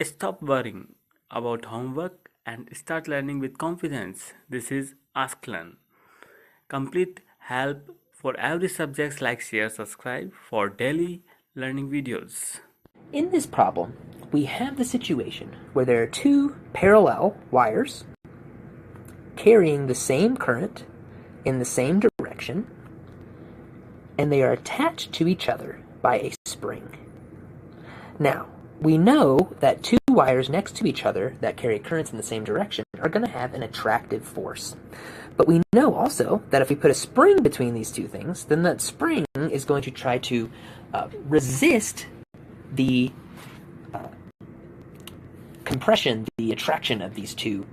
Stop worrying about homework and start learning with confidence. This is Ask Learn. Complete help for every subject. Like, share, subscribe for daily learning videos. In this problem, we have the situation where there are two parallel wires carrying the same current in the same direction, and they are attached to each other by a spring. Now, we know that two wires next to each other that carry currents in the same direction are going to have an attractive force. But we know also that if we put a spring between these two things, then that spring is going to try to resist the compression, the attraction of these two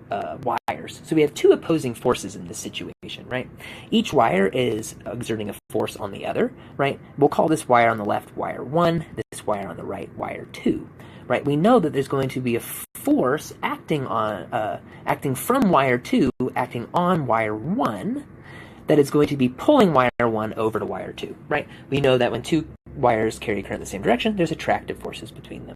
wires. So we have two opposing forces in this situation, right? Each wire is exerting a force on the other, right? We'll call this wire on the left wire 1, this wire on the right wire 2, right? We know that there's going to be a force acting from wire 2, acting on wire 1, that is going to be pulling wire 1 over to wire 2, right? We know that when two wires carry current in the same direction, there's attractive forces between them.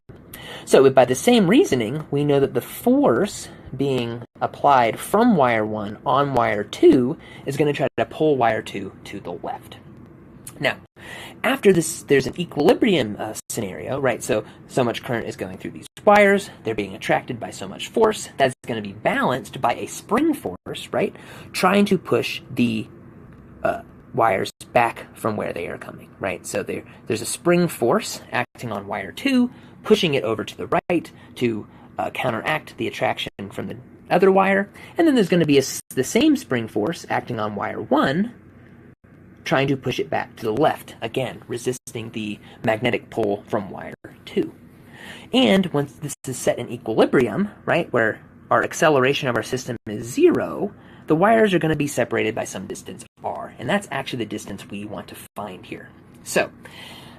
So by the same reasoning, we know that the force being applied from wire 1 on wire 2 is going to try to pull wire 2 to the left. Now, after this, there's an equilibrium scenario, right? So much current is going through these wires. They're being attracted by so much force. That's going to be balanced by a spring force, right? Trying to push the wires back from where they are coming, right? So there's a spring force acting on wire 2, pushing it over to the right to counteract the attraction from the other wire. And then there's going to be the same spring force acting on wire 1, trying to push it back to the left, again, resisting the magnetic pull from wire 2. And once this is set in equilibrium, right, where our acceleration of our system is 0, the wires are going to be separated by some distance r, and that's actually the distance we want to find here. So,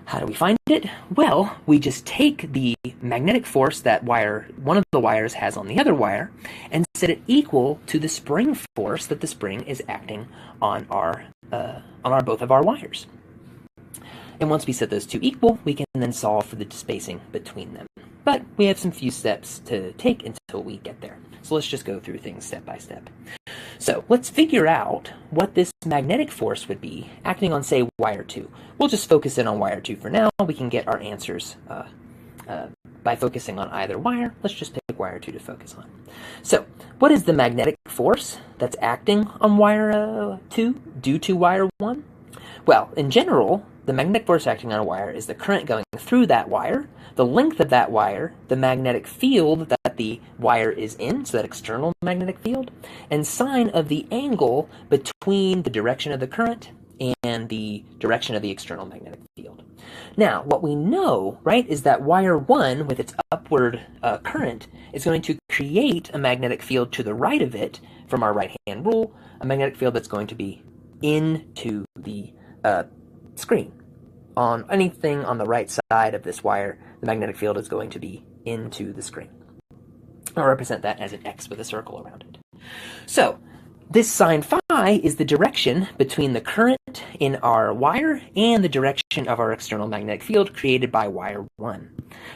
how do we find it? Well, we just take the magnetic force that one of the wires has on the other wire and set it equal to the spring force that the spring is acting on both of our wires. And once we set those two equal, we can then solve for the spacing between them. But we have some few steps to take until we get there. So let's just go through things step by step. So let's figure out what this magnetic force would be acting on, say, wire 2. We'll just focus in on wire 2 for now. We can get our answers by focusing on either wire. Let's just pick wire 2 to focus on. So what is the magnetic force that's acting on wire 2 due to wire 1? Well, in general, the magnetic force acting on a wire is the current going through that wire, the length of that wire, the magnetic field that the wire is in, so that external magnetic field, and sine of the angle between the direction of the current and the direction of the external magnetic field. Now, what we know, right, is that wire 1, with its upward current, is going to create a magnetic field to the right of it, from our right-hand rule, a magnetic field that's going to be into the screen. On anything on the right side of this wire, the magnetic field is going to be into the screen. I'll represent that as an X with a circle around it. So, this sine phi is the direction between the current in our wire and the direction of our external magnetic field created by wire 1.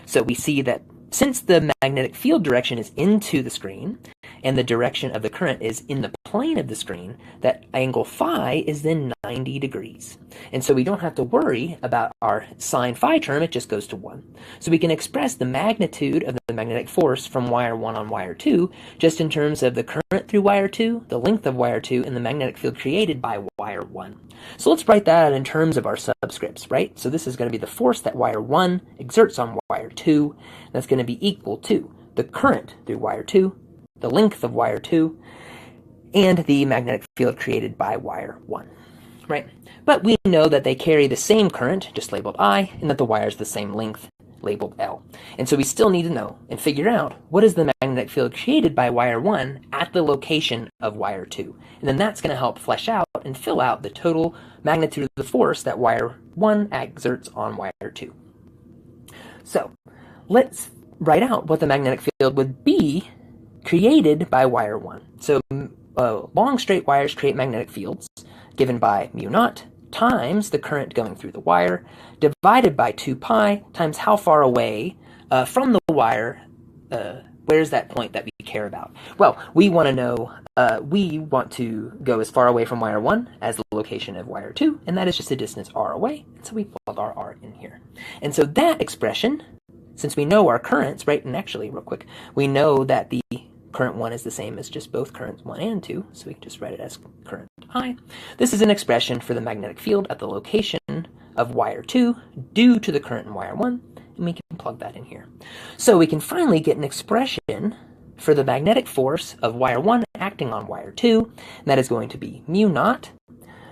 So we see that since the magnetic field direction is into the screen, and the direction of the current is in the plane of the screen, that angle phi is then 90 degrees. And so we don't have to worry about our sine phi term, it just goes to 1. So we can express the magnitude of the magnetic force from wire 1 on wire 2 just in terms of the current through wire 2, the length of wire 2, and the magnetic field created by wire 1. So let's write that out in terms of our subscripts, right? So this is going to be the force that wire 1 exerts on wire 2. That's going to be equal to the current through wire 2, the length of wire 2, and the magnetic field created by wire 1, right? But we know that they carry the same current, just labeled I, and that the wire is the same length, labeled L. And so we still need to know and figure out what is the magnetic field created by wire 1 at the location of wire 2. And then that's going to help flesh out and fill out the total magnitude of the force that wire 1 exerts on wire 2. So let's write out what the magnetic field would be created by wire 1. So long straight wires create magnetic fields given by mu naught times the current going through the wire divided by 2 pi times how far away from the wire where's that point that we care about? Well, we want to know, we want to go as far away from wire 1 as the location of wire 2, and that is just a distance r away, so we plug our r in here. And so that expression, since we know our currents, right, and actually, real quick, we know that the current 1 is the same as just both currents 1 and 2, so we can just write it as current I. This is an expression for the magnetic field at the location of wire 2 due to the current in wire 1, and we can plug that in here. So we can finally get an expression for the magnetic force of wire 1 acting on wire 2, and that is going to be mu naught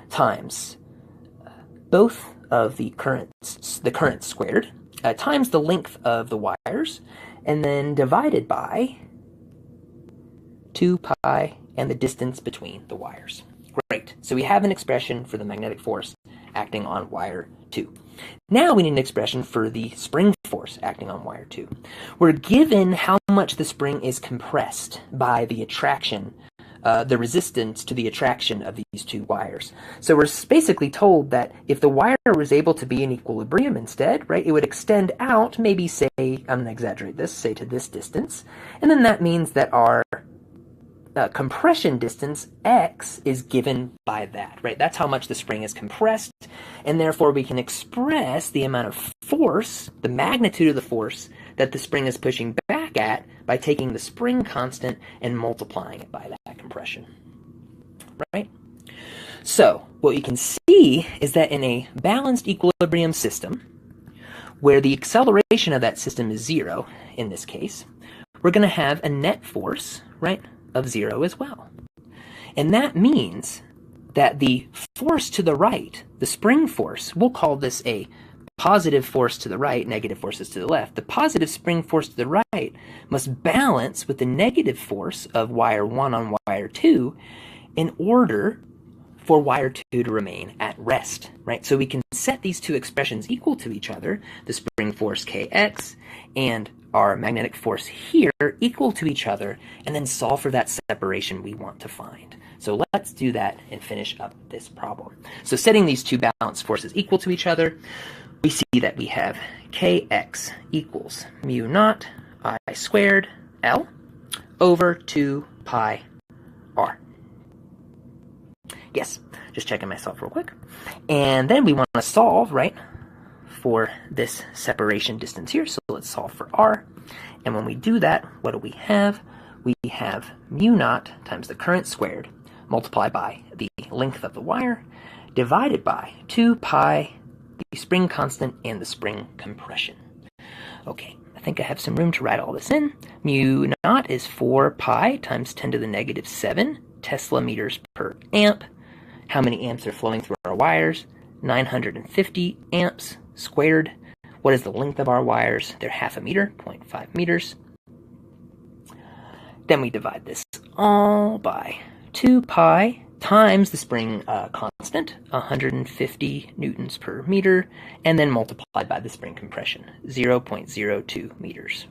times both of the currents squared, times the length of the wires, and then divided by 2 pi and the distance between the wires. Great. So we have an expression for the magnetic force acting on wire 2. Now we need an expression for the spring force acting on wire 2. We're given how much the spring is compressed by the attraction, the resistance to the attraction of these two wires. So we're basically told that if the wire was able to be in equilibrium instead, right, it would extend out, maybe say, I'm going to exaggerate this, say to this distance, and then that means that our compression distance, x, is given by that, right? That's how much the spring is compressed, and therefore we can express the amount of force, the magnitude of the force that the spring is pushing back at by taking the spring constant and multiplying it by that compression, right? So what you can see is that in a balanced equilibrium system, where the acceleration of that system is 0, in this case, we're going to have a net force, right, of 0 as well. And that means that the force to the right, the spring force, we'll call this a positive force to the right, negative forces to the left. The positive spring force to the right must balance with the negative force of wire 1 on wire 2 in order for wire 2 to remain at rest, right? So we can set these two expressions equal to each other, the spring force kx and our magnetic force here equal to each other, and then solve for that separation we want to find. So let's do that and finish up this problem. So setting these two balanced forces equal to each other, we see that we have kx equals mu naught I squared L over 2 pi r. Yes, just checking myself real quick. And then we want to solve, right, for this separation distance here. So let's solve for r. And when we do that, what do we have? We have mu naught times the current squared multiplied by the length of the wire divided by 2 pi, the spring constant, and the spring compression. Okay, I think I have some room to write all this in. Mu naught is 4 pi times 10 to the negative 7 Tesla meters per amp. How many amps are flowing through our wires? 950 amps squared. What is the length of our wires? They're half a meter, 0.5 meters. Then we divide this all by 2 pi times the spring constant, 150 newtons per meter, and then multiplied by the spring compression, 0.02 meters.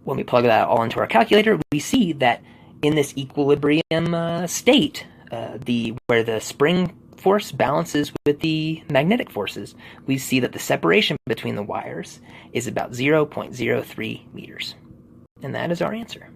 When we plug that all into our calculator, we see that in this equilibrium state, where the spring force balances with the magnetic forces, we see that the separation between the wires is about 0.03 meters. And that is our answer.